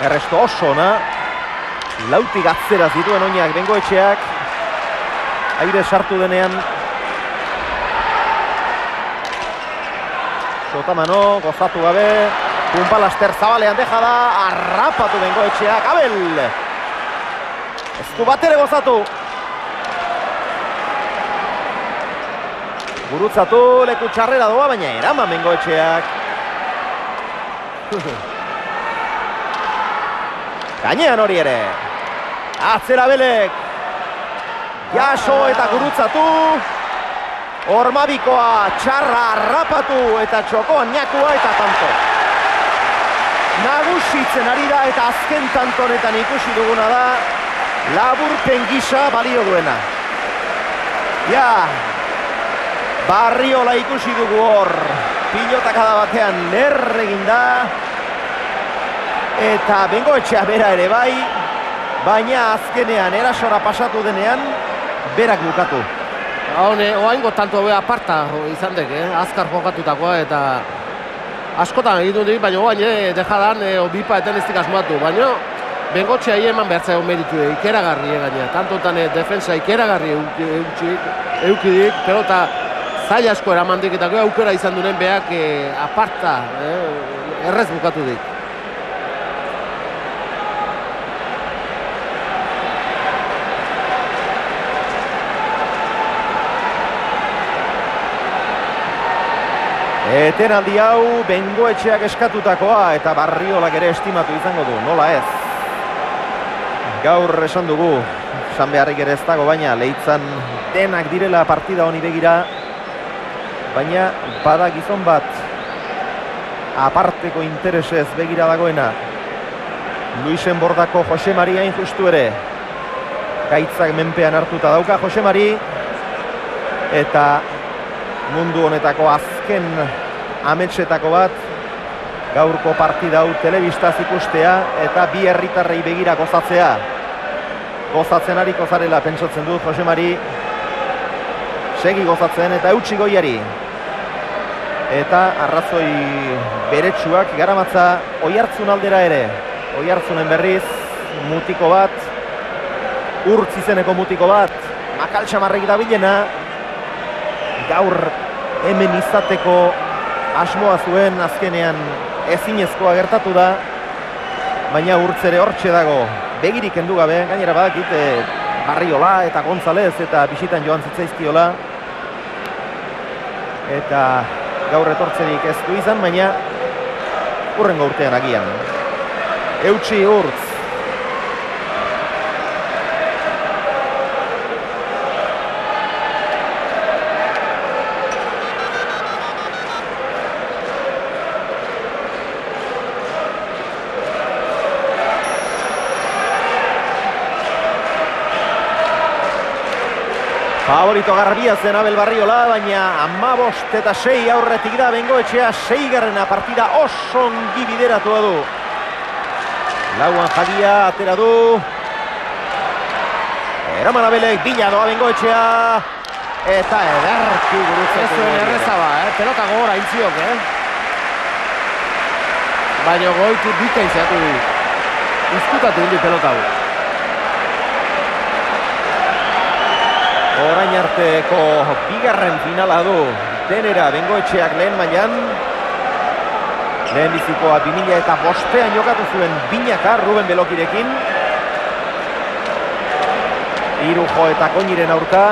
Erresto oso ona. Lautik atzera zituen oinak Bengoetxeak. Aire sartu denean. Sotamano, gozatu gabe. Punpalaster zabalean deja da. Arrapatu Bengoetxeak. Abel! Ez du bat ere gozatu. Gurutzatu, leku txarrera doa, baina eraman Bengoetxeak. Gainean hori ere. Atzera Belek. Jaso eta gurutzatu. Ormabikoa txarra harrapatu eta txokoan nakua eta tanto. Nagusitzen ari da eta azken tantonetan ikusi duguna da laburpen gisa balio duena. Ja, Barriola ikusi dugu hor. Pilotakada batean lerregin da. Eta Bengoetxea bera ere bai, baina azkenean erasora pasatu denean, berak bukatu. Oaingo tanto beha aparta izan dek, azkar jokatutakoa eta askotan egiten dut, baina oain dejadan bipa eten ez asmatu, baina Bengoetxea eman behartza egon meritu ikeragarri gaina, tantotan defensa ikeragarri eukidik, pelota zaila asko eramandik eta aukera izan duen behak aparta, errez bukatu dik. Etenaldi hau Bengoetxeak eskatutakoa eta Barriolak ere estimatu izango du, nola ez. Gaur esan dugu, esan beharrik ere ez dago, baina Leitzan denak direla partida honi begira, baina bada gizon bat aparteko interesez begira dagoena. Luisen Bordako Jose Mari hain justu ere gaitzak menpean hartuta dauka Jose Mari, eta mundu honetako azken ametsetako bat gaurko partida hau telebistaz ikustea eta bi herritarrei begira gozatzea. Gozatzen ariko zarela pentsatzen dut Jose Mari, segi gozatzen eta eutsi goiari. Eta arrazoi beretsuak garamatza Oiartzun aldera ere. Oiartzunen berriz mutiko bat, urtz izeneko mutiko bat, makaltxamarrek dabilena. Gaur hemen izateko asmoa zuen, azkenean ezinezkoa gertatu da, baina urtz ere hortxe dago, begirik kendu gabe, gainera badakit Barriola eta González eta bisitan joan zitzaizkiola, eta gaur etortzerik ez du izan, baina hurrengo urtean agian. Eutsi urtz. Favorito garbia zen Abel Barriola, baina 15-6 aurretik da Bengoetxea, 6. partida oso ongi bideratua du. Lauan Jagia atera du. Eraman Abelek, bila doa Bengoetxea. Eta ederki gurutzatu. Ez zuen errezaba, pelota gogora intziok, baina goitu bikain zeatu du. Izkutatu indi pelota gu. Orain arteko bigarren finala du denera Bengoetxeak lehen mailan. Lehen bizikoa 2005an jokatu zuen binaka Ruben Belokirekin. Irujo eta Koñiren aurka.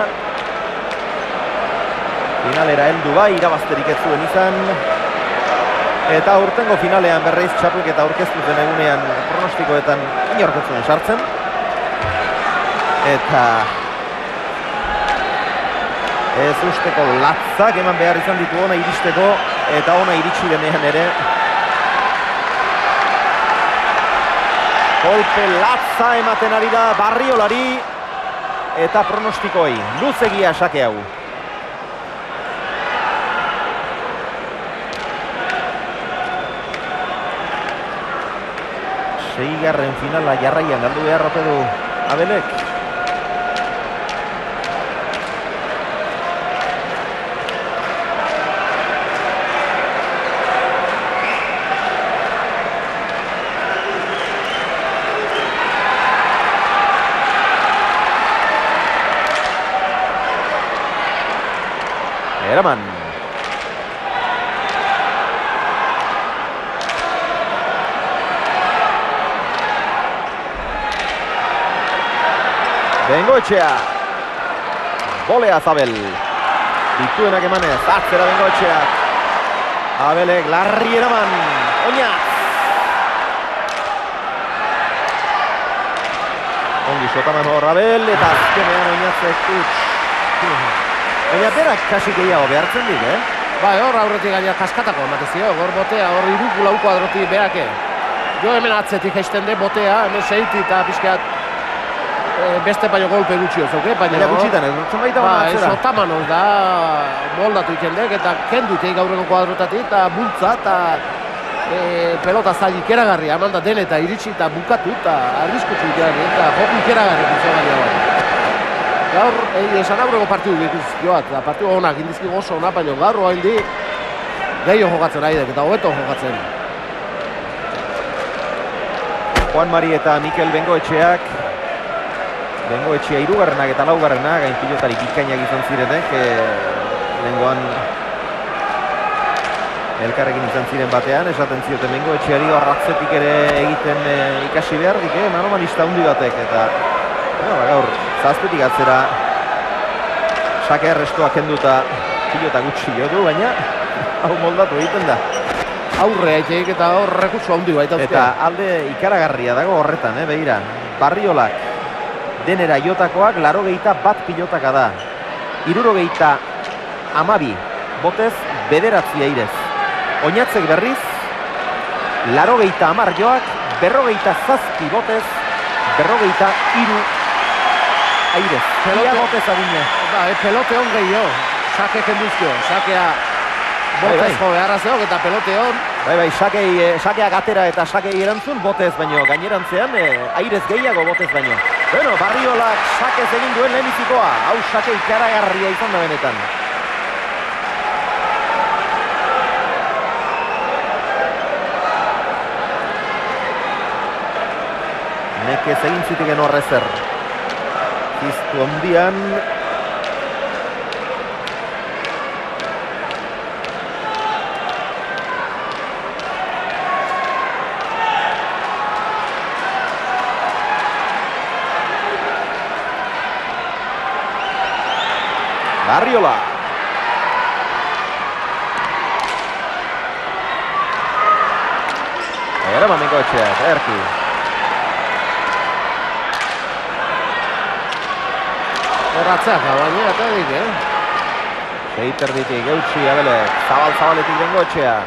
Finalera heldu bai, irabazterik ez zuen izan. Eta urtengo finalean berriz txapelketa aurkeztu zen egunean pronostikoetan inork ez zuen sartzen. Eta ez usteko latzak eman behar izan ditu ona iristeko, eta ona iritsi denean ere. Kolpe latza ematen ari da Barriolari eta pronostikoi. Luzegia sake hau. Seigarren finala jarraian galdu behar ote du Abelek. Bengoetxea. Bolea Zabel. Dituenak emanez, atzera Bengoetxeak. Abelek larri eraman. Oñaz. Ongi sotaman hor Abel, eta azkenean Oñazek utz. Baina berak kasi gehiago behartzen dik, Bai, hor aurretik gaina kaskatako ematezio, hor botea, hor iruku lauko adroti behake. Jo hemen atzetik jaisten de botea, hemen zeiti eta pixkat beste baino golpe gutxio zauke, baina gutxitan, errotzen baita hona atzera. Sotamanoz da, moldatu ikendek, eta kendu iteik aurreko kuadrotatik, eta bultza, eta pelota zail ikeragarria, eman da den eta iritsi eta bukatu, eta arriskutsu ikeragarri, eta joku ikeragarri guzti bat. Gaur, esan aurreko partidu gituzkioak, eta partidu honak indizki oso honak, baina gaur hain di gehiago jokatzen aidek, eta hobeto jokatzen. Juan Mari eta Mikel Bengoetxeak. Bengoetxea hirugarrenak eta laugarrenak, gain pilotari bikainak izan zirenek, lehengoan elkarrekin izan ziren batean, esaten zioten Bengoetxeari arratzetik ere egiten ikasi behar dik, manomanista hundi batek, eta gaur zazpetik atzera sake arrestoa kenduta pilota gutxi jodu, baina hau moldatu egiten da. Aurre haiteik eta hor rekursu handi baita. Eta alde ikaragarria dago horretan, begira. Barriolak denera jotakoak 81 pilotaka da. 72 botez 9 airez. Oñatzek berriz 80 joak 47 botez 43 airez. Ia botez adine. Pelote hon gehiago. Sake kenduzkio. Sakea botez jo beharra zeok eta pelote hon. Bai, sakeak atera eta sakei erantzun botez baino. Gainerantzean airez gehiago botez baino. Bueno, Barriolak sakez egin duen lehenizikoa. Hau sake ikaragarria izan da benetan. Nekez egin zitigen horrezer. Piztu ondian. Barriola. Eraman Bengoetxeak, erki. Horratzeak, baina eta dik, Seiter ditik, eutxi, Abelek. Zabaletik Bengoetxea.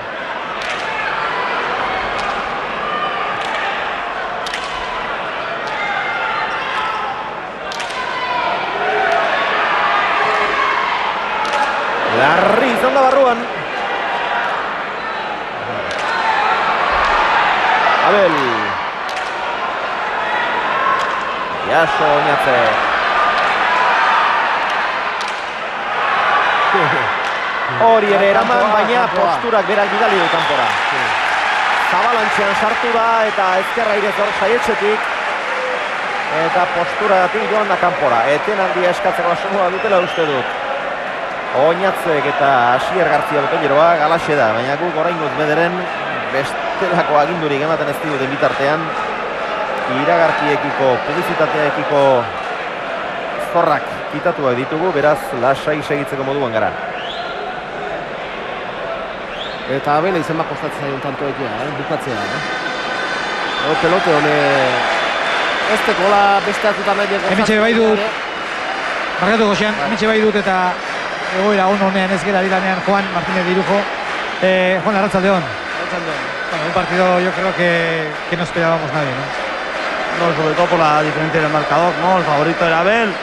Larri izan da barruan. Abel. Jaso Oñatzek. Hori ere eraman, baina posturak berak bidali du kanpora. Zabalantxean sartu da eta ezkerra irez hor saietxetik. Eta posturagatik joan da kanpora. Eten handia eskatzeko asmoa dutela uste dut. Oñatzek eta Asier Gartzia Botelleroa galaxe da, baina guk oraingoz bederen bestelako agindurik ematen ez diguten bitartean iragarkiekiko, publizitateekiko zorrak kitatuak ditugu, beraz lasai segitzeko moduan gara. Eta Abela izen bat kostatzen zaion tanto egia, bukatzea. Pelote hone ez tekola beste atutan nahi dut. Hemitxe bai dut, barkatu goxean, hemitxe bai dut eta egoera honean ez gera dilanean Juan Martínez de Irujo. Juan, arratsaldeon. Bueno, un partido yo creo que no esperábamos nadie, ¿no? No, sobre todo por la diferencia del marcador, ¿no? El favorito era Abel,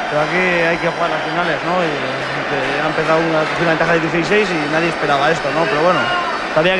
pero aquí hay que jugar las finales, ¿no? Y ha empezado una ventaja de 16-6 y nadie esperaba esto, ¿no? Pero bueno, todavía